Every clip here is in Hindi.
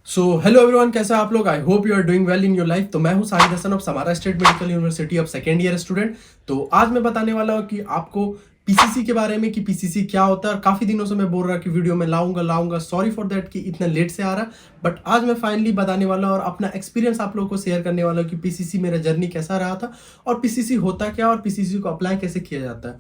सो हेलो एवरीवन, कैसे हैं आप लोग। I hope you are doing well in your life. तो मैं हूं Sahid Hasan of Samara State Medical University of second year student. तो आज मैं बताने वाला हूं कि आपको पीसीसी के बारे में कि पीसीसी क्या होता है। और काफी दिनों से मैं बोल रहा कि वीडियो में लाऊंगा सॉरी फॉर दैट कि इतना लेट से आ रहा, बट आज मैं फाइनली बताने वाला हूं और अपना एक्सपीरियंस आप लोगों को शेयर करने वाला हूं कि पीसीसी मेरा जर्नी कैसा रहा था और पीसीसी होता क्या और पीसीसी को अप्लाई कैसे किया जाता है।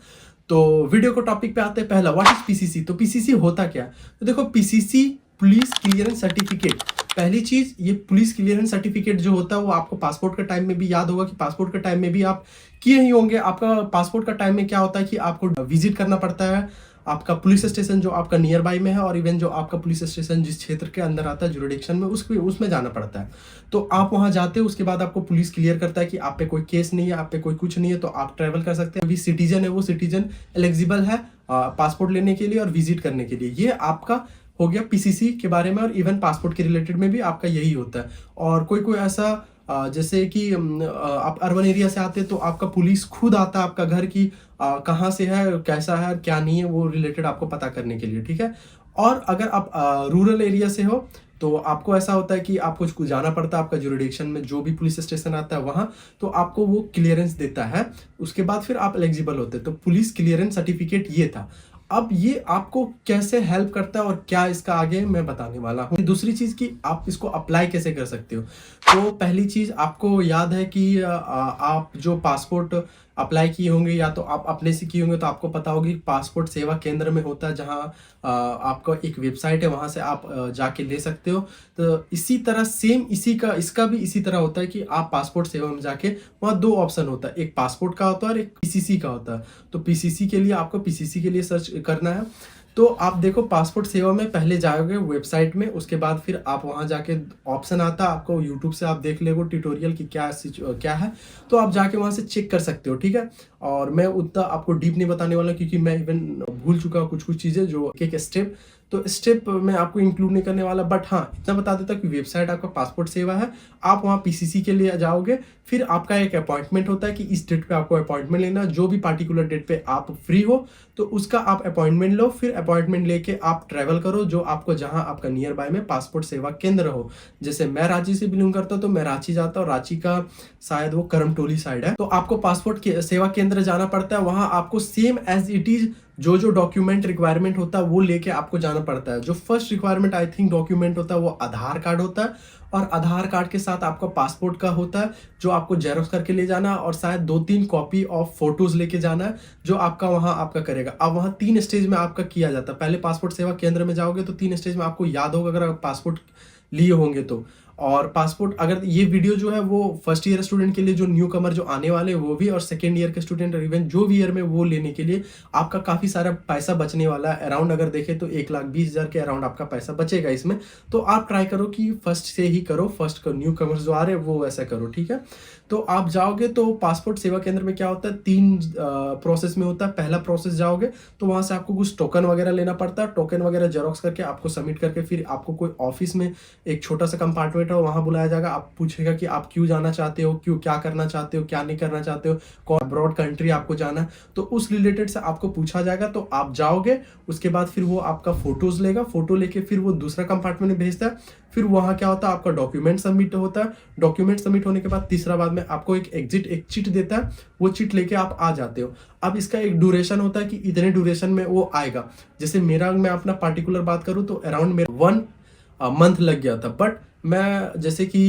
तो वीडियो को टॉपिक पे आते हैं। पहला, व्हाट इज पीसीसी। तो पीसीसी होता क्या है। तो देखो, पीसीसी पुलिस क्लियरेंस सर्टिफिकेट। पहली चीज, ये पुलिस क्लियरेंस सर्टिफिकेट जो होता है वो आपको पासपोर्ट के टाइम में भी याद होगा कि पासपोर्ट के टाइम में भी आप किए ही होंगे। आपका पासपोर्ट का टाइम में क्या होता है कि आपको विजिट करना पड़ता है आपका पुलिस स्टेशन जो आपका नियर बाई में है, और इवन जो आपका पुलिस स्टेशन जिस क्षेत्र के अंदर आता है जुरिडिक्शन में उसमें जाना पड़ता है। तो आप वहां जाते हो, उसके बाद आपको पुलिस क्लियर करता है कि आप पे कोई केस नहीं है, आप पे कोई कुछ नहीं है, तो आप ट्रैवल कर सकते हैं। अभी सिटीजन है, वो सिटीजन एलिजिबल है पासपोर्ट लेने के लिए और विजिट करने के लिए। ये आपका हो गया पीसीसी के बारे में। और इवन पासपोर्ट के रिलेटेड में भी आपका यही होता है। और कोई कोई ऐसा जैसे कि आप अर्बन एरिया से आते हैं तो आपका पुलिस खुद आता है आपका घर की कहाँ से है, कैसा है, क्या नहीं है, वो रिलेटेड आपको पता करने के लिए, ठीक है। और अगर आप रूरल एरिया से हो तो आपको ऐसा होता है कि आपको कुछ जाना पड़ता है आपका जुरिडिक्शन में जो भी पुलिस स्टेशन आता है वहाँ, तो आपको वो क्लियरेंस देता है। उसके बाद फिर आप एलिजिबल होते हैं। तो पुलिस क्लियरेंस सर्टिफिकेट ये था। अब ये आपको कैसे हेल्प करता है और क्या इसका आगे मैं बताने वाला हूँ। दूसरी चीज कि आप इसको अप्लाई कैसे कर सकते हो। तो पहली चीज, आपको याद है कि आप जो पासपोर्ट अप्लाई किए होंगे या तो आप अपने से किए होंगे, तो आपको पता होगी पासपोर्ट सेवा केंद्र में होता है जहाँ आपका एक वेबसाइट है, वहां से आप जाके ले सकते हो। तो इसी तरह सेम इसका भी इसी तरह होता है कि आप पासपोर्ट सेवा में जाके वहाँ दो ऑप्शन होता है, एक पासपोर्ट का होता है और एक पीसीसी का होता है। तो पीसीसी के लिए आपको पीसीसी के लिए सर्च करना है। तो आप देखो, पासपोर्ट सेवा में पहले जाओगे वेबसाइट में, उसके बाद फिर आप वहां जाके ऑप्शन आता है आपको, यूट्यूब से आप देख लेगो ट्यूटोरियल की क्या है, तो आप जाके वहां से चेक कर सकते हो, ठीक है। और मैं उतना आपको डीप नहीं बताने वाला क्योंकि मैं इवन भूल चुका हूँ कुछ कुछ चीजें जो एक स्टेप, तो स्टेप मैं आपको इंक्लूड नहीं करने वाला। बट हाँ, इतना बता देता कि वेबसाइट आपका पासपोर्ट सेवा है, आप वहाँ पीसीसी के लिए जाओगे, फिर आपका एक अपॉइंटमेंट होता है कि इस डेट पे आपको अपॉइंटमेंट लेना, जो भी पार्टिकुलर डेट पे आप फ्री हो तो उसका आप अपॉइंटमेंट लो। फिर अपॉइंटमेंट लेके आप ट्रैवल करो जो आपको जहां आपका नियर बाय में पासपोर्ट सेवा केंद्र हो। जैसे मैं रांची से बिलोंग करता हूं तो मैं रांची जाता हूँ, रांची का शायद वो करमटोली साइड है, तो आपको पासपोर्ट सेवा केंद्र जाना पड़ता है। वहां आपको सेम एज इट इज जो जो डॉक्यूमेंट रिक्वायरमेंट होता है वो लेके आपको जाना पड़ता है। जो first requirement I think document होता है वो आधार कार्ड होता है, और आधार कार्ड के साथ आपका पासपोर्ट का होता है जो आपको जेरोक्स करके ले जाना है, और शायद 2-3 कॉपी ऑफ फोटोज लेके जाना है जो आपका वहां आपका करेगा। अब वहां 3 स्टेज में आपका किया जाता है। पहले पासपोर्ट सेवा केंद्र में जाओगे तो 3 स्टेज में आपको याद होगा अगर आप पासपोर्ट लिए होंगे तो। और पासपोर्ट, अगर ये वीडियो जो है वो फर्स्ट ईयर स्टूडेंट के लिए जो न्यू कमर जो आने वाले वो भी, और सेकेंड ईयर के स्टूडेंट और इवन जो भी ईयर में वो लेने के लिए आपका काफी सारा पैसा बचने वाला है। अराउंड अगर देखें तो 1,20,000 के अराउंड आपका पैसा बचेगा इसमें। तो आप ट्राई करो कि फर्स्ट से ही करो, फर्स्ट न्यू कमर्स जो आ रहे हैं वो ऐसा करो, ठीक है। तो आप जाओगे तो पासपोर्ट सेवा केंद्र में क्या होता है, 3 प्रोसेस में होता है। पहला प्रोसेस जाओगे तो वहां से आपको कुछ टोकन वगैरह लेना पड़ता है। टोकन वगैरह जेरोक्स करके आपको सबमिट करके फिर आपको कोई ऑफिस में एक छोटा सा कंपार्टमेंट है वहां बुलाया जाएगा। आप पूछेगा कि आप क्यों जाना चाहते हो, क्यों क्या करना चाहते हो, क्या नहीं करना चाहते हो, कौन अब्रॉड कंट्री आपको जाना है, तो उस रिलेटेड से आपको पूछा जाएगा। तो आप जाओगे, उसके बाद फिर वो आपका फोटोज लेगा, फोटो लेके फिर वो दूसरा कंपार्टमेंट में भेजता है। फिर वहां क्या होता है, आपका डॉक्यूमेंट सबमिट होता है। डॉक्यूमेंट सबमिट होने के बाद तीसरा बाद में आपको एक चिट देता है, वो चिट लेके आप आ जाते हो। अब इसका एक ड्यूरेशन होता है कि इतने ड्यूरेशन में वो आएगा। जैसे मैं अपना पार्टिकुलर बात करूं तो अराउंड मेरा 1 मंथ लग गया था। बट मैं जैसे कि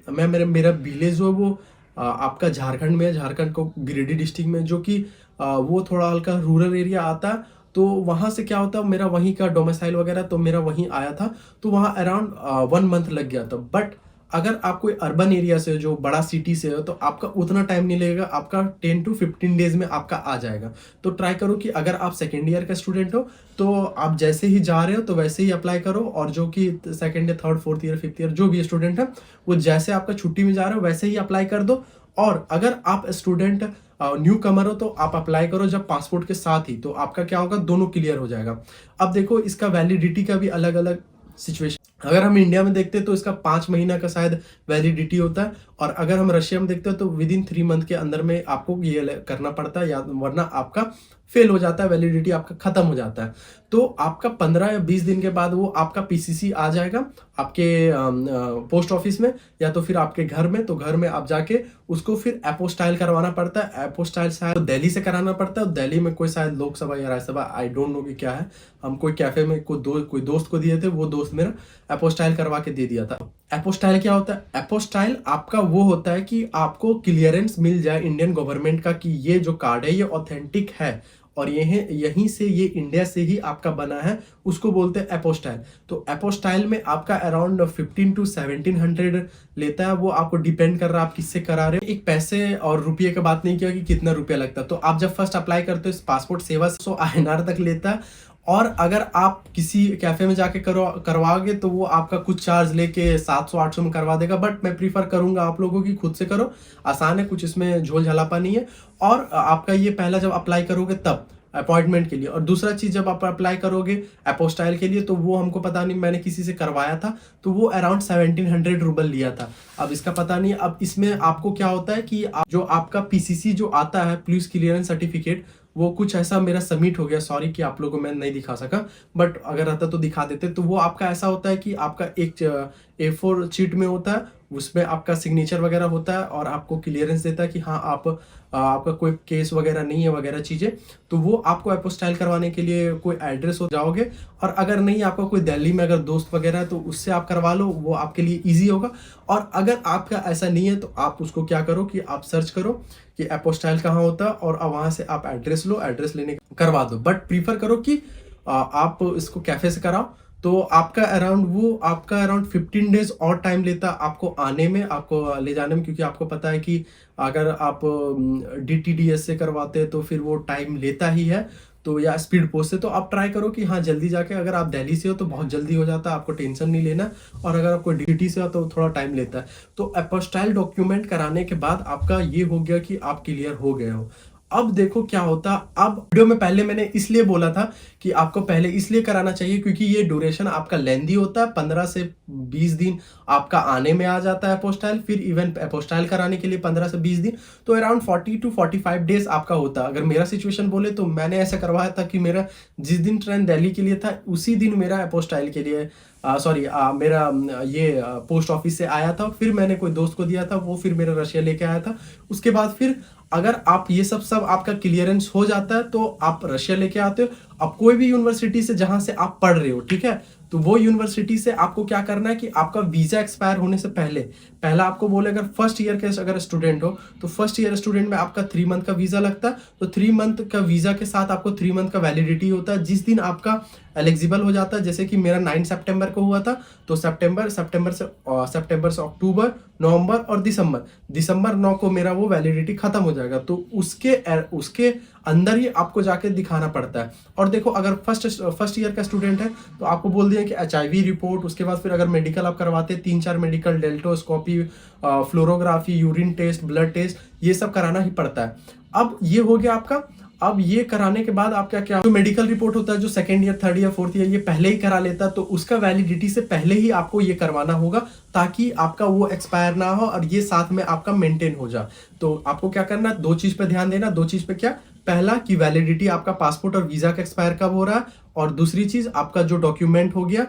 मैं मेरा विलेज जो है वो आपका झारखंड में है, झारखंड को गिरिडीह डिस्ट्रिक्ट में, जो कि वो थोड़ा हल्का रूरल एरिया आता है। तो वहां से क्या होता है, मेरा वहीं का डोमिसाइल वगैरह तो मेरा वहीं आया था, तो वहां अराउंड 1 मंथ लग गया था। बट अगर आप कोई अर्बन एरिया से जो बड़ा सिटी से हो तो आपका उतना टाइम नहीं लगेगा, आपका 10 to 15 डेज में आपका आ जाएगा। तो ट्राई करो कि अगर आप सेकेंड ईयर का स्टूडेंट हो तो आप जैसे ही जा रहे हो तो वैसे ही अप्लाई करो, और जो कि सेकेंड या third fourth year fifth year जो भी स्टूडेंट है वो जैसे आपका छुट्टी में जा रहे हो वैसे ही अप्लाई कर दो। और अगर आप स्टूडेंट न्यू कमर हो तो आप अप्लाई करो जब पासपोर्ट के साथ ही, तो आपका क्या होगा, दोनों क्लियर हो जाएगा। अब देखो, इसका वैलिडिटी का भी अलग अलग सिचुएशन, अगर हम इंडिया में देखते हैं तो इसका 5 महीना का शायद वैलिडिटी होता है, और अगर हम रशिया में देखते हैं तो विद इन 3 मंथ के अंदर में आपको ये करना पड़ता है, या वरना आपका फेल हो जाता है, वैलिडिटी आपका खत्म हो जाता है। तो आपका 15 या 20 दिन के बाद वो आपका पीसीसी आ जाएगा आपके पोस्ट ऑफिस में या तो फिर आपके घर में। तो घर में आप जाके उसको फिर एपोस्टाइल करवाना पड़ता है। एपोस्टाइल शायद दिल्ली से कराना पड़ता है। दिल्ली में कोई शायद लोकसभा या राज्यसभा, आई डोंट नो कि क्या है। हम कोई कैफे में कोई दोस्त को दिए थे, वो दोस्त मेरा एपोस्टाइल करवा के दे दिया था। एपोस्टाइल क्या होता है? एपोस्टाइल आपका वो होता है कि आपको क्लियरेंस मिल जाए इंडियन गवर्नमेंट का कि ये जो कार्ड है ये ऑथेंटिक है और यहीं से ये इंडिया से ही आपका बना है, उसको बोलते हैं एपोस्टाइल। तो एपोस्टाइल में आपका अराउंड 15 to 1700 लेता है। वो आपको डिपेंड कर रहा है आप किससे करा रहे हो। एक पैसे और रुपये की बात नहीं किया कि कितना रुपया लगता है। तो आप जब फर्स्ट अप्लाई करते हो इस पासपोर्ट सेवा 100 INR तक लेता है। और अगर आप किसी कैफे में जाके करवाओगे तो वो आपका कुछ चार्ज लेके 700-800 में करवा देगा। बट मैं प्रीफर करूंगा आप लोगों की खुद से करो, आसान है, कुछ इसमें झोल झालापा नहीं है। और आपका ये पहला जब अप्लाई करोगे तब अपॉइंटमेंट के लिए, और दूसरा चीज जब आप अप्लाई करोगे एपोस्टाइल के लिए तो वो हमको पता नहीं, मैंने किसी से करवाया था तो वो अराउंड 1700 रूबल लिया था। अब इसका पता नहीं। अब इसमें आपको क्या होता है कि जो आपका पीसीसी जो आता है, पुलिस क्लियरेंस सर्टिफिकेट, वो कुछ ऐसा मेरा सबमिट हो गया, सॉरी कि आप लोगों को मैं नहीं दिखा सका, बट अगर रहता तो दिखा देते। तो वो आपका ऐसा होता है कि आपका एक A4 शीट में होता है, उसमें आपका सिग्नेचर वगैरह होता है और आपको क्लियरेंस देता है कि हाँ आपका कोई केस वगैरह नहीं है वगैरह चीज़ें। तो वो आपको एपोस्टाइल करवाने के लिए कोई एड्रेस हो जाओगे, और अगर नहीं आपका कोई दिल्ली में अगर दोस्त वगैरह है तो उससे आप करवा लो, वो आपके लिए ईजी होगा। और अगर आपका ऐसा नहीं है तो आप उसको क्या करो कि आप सर्च करो कि एपोस्टाइल कहाँ होता है और वहाँ से आप एड्रेस लो, एड्रेस लेने करवा दो। बट प्रीफर करो कि आप इसको कैफे से कराओ। तो आपका अराउंड 15 डेज और टाइम लेता आपको आने में, आपको ले जाने में, क्योंकि आपको पता है कि अगर आप DTDS से करवाते हैं तो फिर वो टाइम लेता ही है। तो या स्पीड पोस्ट से, तो आप ट्राई करो कि हाँ जल्दी जाके, अगर आप दिल्ली से हो तो बहुत जल्दी हो जाता है, आपको टेंशन नहीं लेना। और अगर आपको DT से हो तो थोड़ा टाइम लेता है। तो एपोस्टाइल डॉक्यूमेंट कराने के बाद आपका ये हो गया कि आप क्लियर हो गए हो। अब देखो क्या होता। अब वीडियो में पहले मैंने इसलिए बोला था कि आपको पहले इसलिए कराना चाहिए क्योंकि ये ड्यूरेशन आपका लेंदी होता है। 15 से 20 दिन आपका आने में आ जाता है एपोस्टाइल, फिर इवन एपोस्टाइल कराने के लिए 15 से 20 दिन, तो अराउंड 40 to 45 डेज आपका होता है। अगर मेरा सिचुएशन बोले तो मैंने ऐसा करवाया था कि मेरा जिस दिन ट्रेन दिल्ली के लिए था उसी दिन मेरा एपोस्टाइल के लिए मेरा ये पोस्ट ऑफिस से आया था। फिर मैंने कोई दोस्त को दिया था, वो फिर मेरा रशिया लेके आया था। उसके बाद फिर अगर आप ये सब आपका क्लियरेंस हो जाता है तो आप रशिया लेके आते हो। अब कोई भी यूनिवर्सिटी से जहां से आप पढ़ रहे हो, ठीक है, तो वो यूनिवर्सिटी से आपको क्या करना है कि आपका वीजा एक्सपायर होने से पहला आपको बोले, अगर फर्स्ट ईयर के अगर स्टूडेंट हो तो फर्स्ट ईयर स्टूडेंट में आपका 3 मंथ का वीजा लगता है। तो 3 मंथ का वीजा के साथ आपको 3 मंथ का वैलिडिटी होता है। जिस दिन आपका एलिजिबल हो जाता है, जैसे कि मेरा 9 सितंबर को हुआ था, तो सितंबर से अक्टूबर, नवंबर और दिसंबर 9 को मेरा वो वैलिडिटी खत्म हो जाएगा। तो उसके अंदर ही आपको जाके दिखाना पड़ता है। और देखो अगर फर्स्ट ईयर का स्टूडेंट है तो आपको बोल दिया कि HIV रिपोर्ट, उसके बाद फिर अगर मेडिकल आप करवाते 3-4 medical, dactyloscopy, fluorography, urine test, blood test, ये सब कराना ही पड़ता है। अब ये हो गया आपका। अब ये कराने के बाद आप क्या जो मेडिकल रिपोर्ट होता है जो 2nd year, 3rd year, 4th year ये पहले ही करा लेता, तो उसका वैलिडिटी से पहले ही आपको ये करवाना होगा ताकि आपका वो एक्सपायर ना हो और ये साथ में आपका मेंटेन हो जाए। तो आपको क्या करना है, 2 चीज पे ध्यान देना। 2 चीज पे क्या? पहला कि वैलिडिटी आपका पासपोर्ट और वीजा का एक्सपायर कब हो रहा है, और दूसरी चीज आपका जो डॉक्यूमेंट हो गया,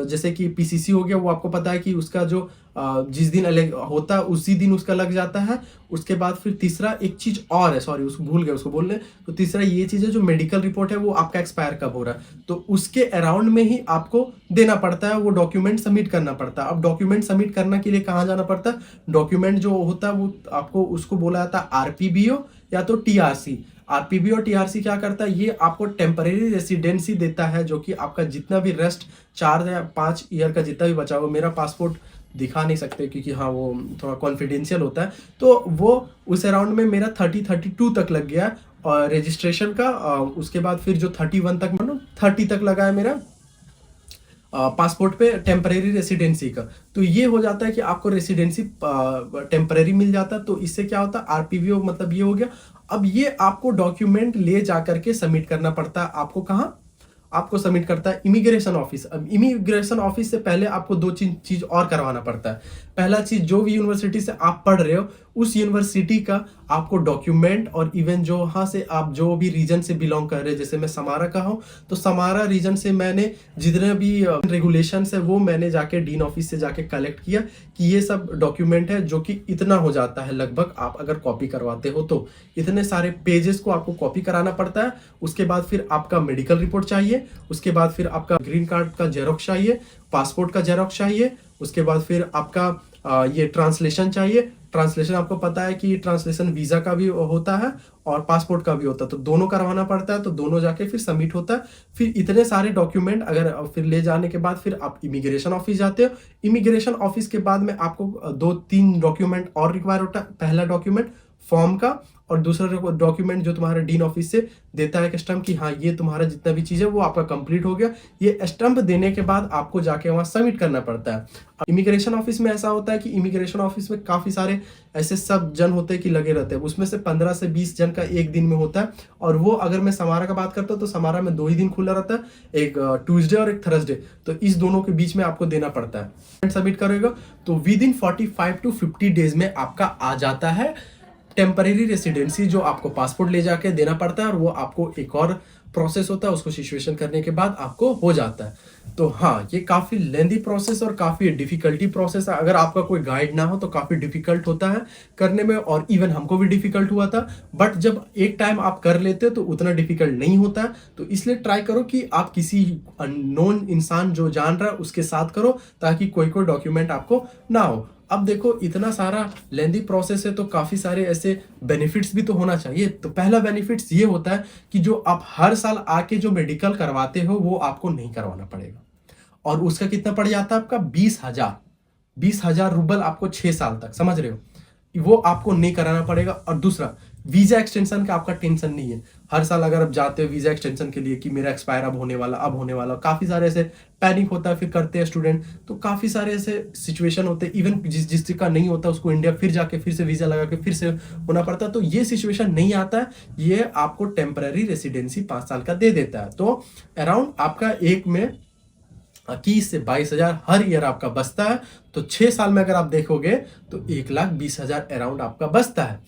जैसे कि पीसीसी हो गया, वो आपको पता है कि उसका जो जिस दिन होता है उसी दिन उसका लग जाता है। उसके बाद फिर तीसरा एक चीज और है, सॉरी उसको भूल गया उसको बोलने, तो तीसरा ये चीज है जो मेडिकल रिपोर्ट है वो आपका एक्सपायर कब हो रहा है, तो उसके अराउंड में ही आपको देना पड़ता है, वो डॉक्यूमेंट सबमिट करना पड़ता है। अब डॉक्यूमेंट सबमिट करने के लिए कहाँ जाना पड़ता है? डॉक्यूमेंट जो होता है वो आपको उसको बोला जाता है RPBO या तो TRC। RPB और TRC क्या करता है, ये आपको टेम्परेरी रेसिडेंसी देता है, जो कि आपका जितना भी रेस्ट 4 या 5 ईयर का जितना भी बचा हुआ, मेरा पासपोर्ट दिखा नहीं सकते क्योंकि हाँ वो थोड़ा कॉन्फिडेंशियल होता है, तो वो उस अराउंड में मेरा 32 तक लग गया और रजिस्ट्रेशन का। उसके बाद फिर जो 31 तक, मानो 30 तक लगा है मेरा पासपोर्ट पे टेम्परेरी रेसिडेंसी का। तो ये हो जाता है कि आपको रेसिडेंसी टेम्परेरी मिल जाता है। तो इससे क्या होता है, RPBO मतलब ये हो गया। अब ये आपको डॉक्यूमेंट ले जा करके सबमिट करना पड़ता है। आपको कहाँ? आपको सबमिट करता है इमिग्रेशन ऑफिस। अब इमिग्रेशन ऑफिस से पहले आपको दो चीज और करवाना पड़ता है। पहला चीज, जो भी यूनिवर्सिटी से आप पढ़ रहे हो उस यूनिवर्सिटी का आपको डॉक्यूमेंट, और इवन जो वहाँ से आप जो भी रीजन से बिलोंग कर रहे हैं, जैसे मैं समारा का हूँ तो समारा रीजन से मैंने जितने भी रेगुलेशंस है वो मैंने जाके डीन ऑफिस से जाके कलेक्ट किया कि ये सब डॉक्यूमेंट है, जो कि इतना हो जाता है लगभग, आप अगर कॉपी करवाते हो तो इतने सारे पेजेस को आपको कॉपी कराना पड़ता है। उसके बाद फिर आपका मेडिकल रिपोर्ट चाहिए, उसके बाद फिर आपका ग्रीन कार्ड का जेरोक्स चाहिए, पासपोर्ट का जेरोक्स चाहिए, उसके बाद फिर आपका ये ट्रांसलेशन चाहिए। ट्रांसलेशन आपको पता है कि ट्रांसलेशन वीजा का भी होता है और पासपोर्ट का भी होता है, तो दोनों करवाना पड़ता है, तो दोनों जाके फिर सबमिट होता है। फिर इतने सारे डॉक्यूमेंट अगर फिर ले जाने के बाद फिर आप इमिग्रेशन ऑफिस जाते हो। इमिग्रेशन ऑफिस के बाद में आपको 2-3 डॉक्यूमेंट और रिक्वायर होता है। पहला डॉक्यूमेंट फॉर्म का, और दूसरा डॉक्यूमेंट जो तुम्हारे डीन ऑफिस से देता है एक स्टंप कि हाँ ये तुम्हारा जितना भी चीज़ है वो आपका कंप्लीट हो गया। ये स्टंप देने के बाद आपको जाके वहाँ सबमिट करना पड़ता है। इमिग्रेशन ऑफिस में ऐसा होता है कि इमिग्रेशन ऑफिस में काफ़ी सारे ऐसे सब जन होते हैं कि लगे रहते हैं, उसमें से 15 से 20 जन का एक दिन में होता है। और वो अगर मैं समारा का बात करता हूँ तो समारा में 2 ही दिन खुला रहता है, एक ट्यूसडे और एक थर्सडे, तो इस दोनों के बीच में आपको देना पड़ता है। सबमिट करेगा तो विद इन 45 to 50 डेज में आपका आ जाता है टेम्परेरी रेसिडेंसी, जो आपको पासपोर्ट ले जाके देना पड़ता है, और वो आपको एक और प्रोसेस होता है, उसको सिचुएशन करने के बाद आपको हो जाता है। तो हाँ, ये काफ़ी लेंदी प्रोसेस और काफ़ी डिफिकल्टी प्रोसेस है। अगर आपका कोई गाइड ना हो तो काफ़ी डिफिकल्ट होता है करने में, और इवन हमको भी डिफिकल्ट हुआ था। बट जब एक टाइम आप कर लेते हो तो उतना डिफिकल्ट नहीं होता है। तो इसलिए ट्राई करो कि आप किसी अननोन इंसान जो जान रहा है उसके साथ करो, ताकि कोई डॉक्यूमेंट आपको ना हो। अब देखो, इतना सारा लेंदी प्रोसेस है तो काफ़ी सारे ऐसे बेनिफिट्स भी तो होना चाहिए। तो पहला बेनिफिट्स ये होता है कि जो आप हर साल आके जो मेडिकल करवाते हो वो आपको नहीं करवाना पड़ेगा, और उसका कितना पड़ जाता है आपका 20,000 रुपल आपको 6 साल तक, समझ रहे हो, वो आपको नहीं कराना पड़ेगा। और दूसरा, वीजा एक्सटेंशन का आपका टेंशन नहीं है। हर साल अगर आप जाते हो वीजा एक्सटेंशन के लिए कि मेरा एक्सपायर अब होने वाला, काफ़ी सारे ऐसे पैनिक होता है, फिर करते हैं स्टूडेंट, तो काफ़ी सारे ऐसे सिचुएशन होते हैं। इवन जिसका नहीं होता उसको इंडिया फिर जाके फिर से वीजा लगा के फिर से होना पड़ता है। तो ये सिचुएशन नहीं आता है, ये आपको टेम्पररी रेसिडेंसी 5 साल का दे देता है। तो अराउंड आपका एक में 21 से 22,000 हर ईयर आपका बचता है। तो 6 साल में अगर आप देखोगे तो 1,20,000 अराउंड आपका बचता है।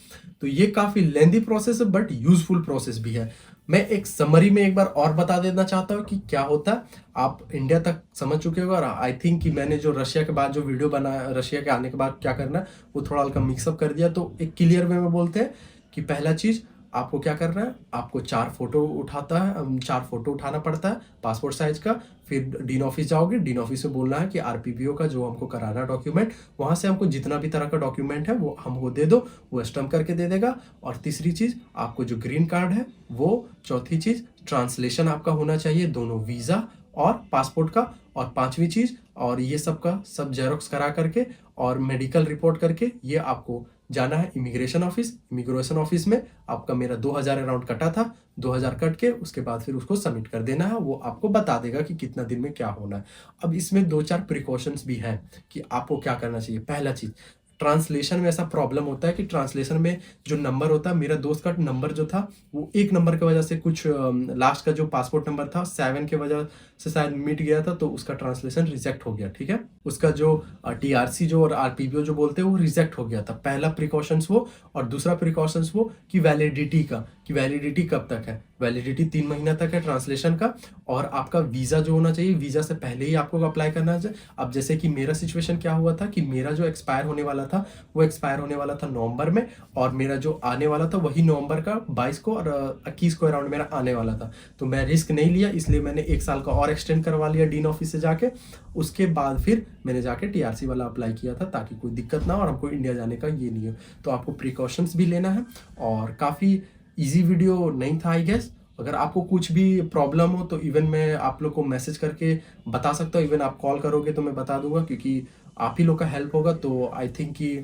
तो ये काफ़ी लेंदी प्रोसेस है बट यूजफुल प्रोसेस भी है। मैं एक समरी में एक बार और बता देना चाहता हूँ कि क्या होता है। आप इंडिया तक समझ चुके हो, और आई थिंक कि मैंने जो रशिया के बाद जो वीडियो बनाया, रशिया के आने के बाद क्या करना है वो थोड़ा हल्का मिक्सअप कर दिया। तो एक क्लियर वे में बोलते हैं कि पहला चीज़ आपको क्या करना है, आपको 4 फोटो उठाना पड़ता है पासपोर्ट साइज का। फिर डीन ऑफिस जाओगे, डीन ऑफिस से बोलना है कि आरपीपीओ का जो हमको कराना है डॉक्यूमेंट, वहाँ से हमको जितना भी तरह का डॉक्यूमेंट है वो हमको दे दो, वो स्टम्प करके दे देगा। और तीसरी चीज़ आपको जो ग्रीन कार्ड है वो, चौथी चीज़ ट्रांसलेशन आपका होना चाहिए दोनों वीज़ा और पासपोर्ट का, और पांचवी चीज़, और ये सब का सब जेरोक्स करा करके और मेडिकल रिपोर्ट करके ये आपको जाना है इमिग्रेशन ऑफिस। इमिग्रेशन ऑफिस में आपका मेरा 2,000 अराउंड कटा था, 2,000 कट के उसके बाद फिर उसको सबमिट कर देना है। वो आपको बता देगा कि कितना दिन में क्या होना है। अब इसमें 2-4 प्रिकॉशंस भी हैं कि आपको क्या करना चाहिए। पहला चीज़, ट्रांसलेशन में ऐसा प्रॉब्लम होता है कि ट्रांसलेशन में जो नंबर होता है, मेरा दोस्त का नंबर जो था वो एक नंबर की वजह से कुछ लास्ट का जो पासपोर्ट नंबर था 7 की वजह से शायद मिट गया था, तो उसका ट्रांसलेशन रिजेक्ट हो गया। ठीक है, उसका जो टीआरसी जो और आरपीपीओ जो बोलते हैं वो रिजेक्ट हो गया था। पहला प्रिकॉशंस वो, और दूसरा प्रिकॉशंस वो कि वैलिडिटी का, कि वैलिडिटी कब तक है। वैलिडिटी 3 महीना तक है ट्रांसलेशन का। और आपका वीज़ा जो होना चाहिए, वीज़ा से पहले ही आपको अप्लाई करना चाहिए। अब जैसे कि मेरा सिचुएशन क्या हुआ था कि मेरा जो एक्सपायर होने वाला था वो एक्सपायर होने वाला था नवंबर में, और मेरा जो आने वाला था वही नवंबर का 22 को और 21 को अराउंड मेरा आने वाला था। तो मैं रिस्क नहीं लिया, इसलिए मैंने 1 साल का और एक्सटेंड करवा लिया डीन ऑफिस से जाके। उसके बाद फिर मैंने जाके टीआरसी वाला अप्लाई किया था ताकि कोई दिक्कत ना हो और हमको इंडिया जाने का ये नहीं हो। तो आपको प्रिकॉशंस भी लेना है। और काफ़ी ईजी वीडियो नहीं था आई गेस। अगर आपको कुछ भी प्रॉब्लम हो तो इवन मैं आप लोग को मैसेज करके बता सकता हूँ, इवन आप कॉल करोगे तो मैं बता दूंगा, क्योंकि आप ही लोग का हेल्प होगा। तो आई थिंक कि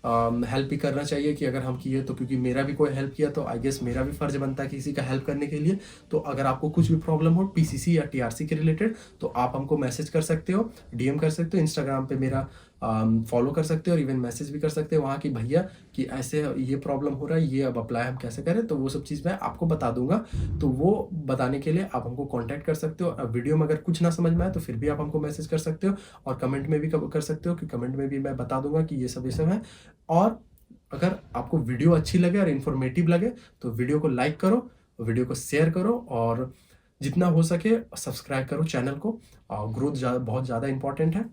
हेल्प भी करना चाहिए कि अगर हम किए तो, क्योंकि मेरा भी कोई हेल्प किया तो आई गेस मेरा भी फर्ज बनता है किसी का हेल्प करने के लिए। तो अगर आपको कुछ भी प्रॉब्लम हो पीसीसी या टीआरसी के रिलेटेड तो आप हमको मैसेज कर सकते हो, डीएम कर सकते हो। इंस्टाग्राम पे मेरा फॉलो कर सकते हो और इवन मैसेज भी कर सकते हो वहाँ कि भैया कि ऐसे ये प्रॉब्लम हो रहा है, ये अब अप्लाई हम कैसे करें, तो वो सब चीज़ मैं आपको बता दूंगा। तो वो बताने के लिए आप हमको कांटेक्ट कर सकते हो। वीडियो में अगर कुछ ना समझ में आए तो फिर भी आप हमको मैसेज कर सकते हो और कमेंट में भी कर सकते हो कि कमेंट में भी मैं बता दूंगा कि ये सब है। और अगर आपको वीडियो अच्छी लगे और इन्फॉर्मेटिव लगे तो वीडियो को लाइक करो, वीडियो को शेयर करो और जितना हो सके सब्सक्राइब करो चैनल को। और ग्रोथ बहुत ज़्यादा इंपॉर्टेंट है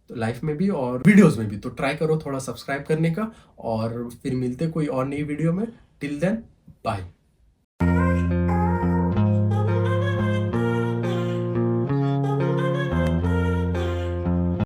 तो लाइफ में भी और वीडियोस में भी, तो ट्राई करो थोड़ा सब्सक्राइब करने का। और फिर मिलते कोई और नई वीडियो में। Till then bye.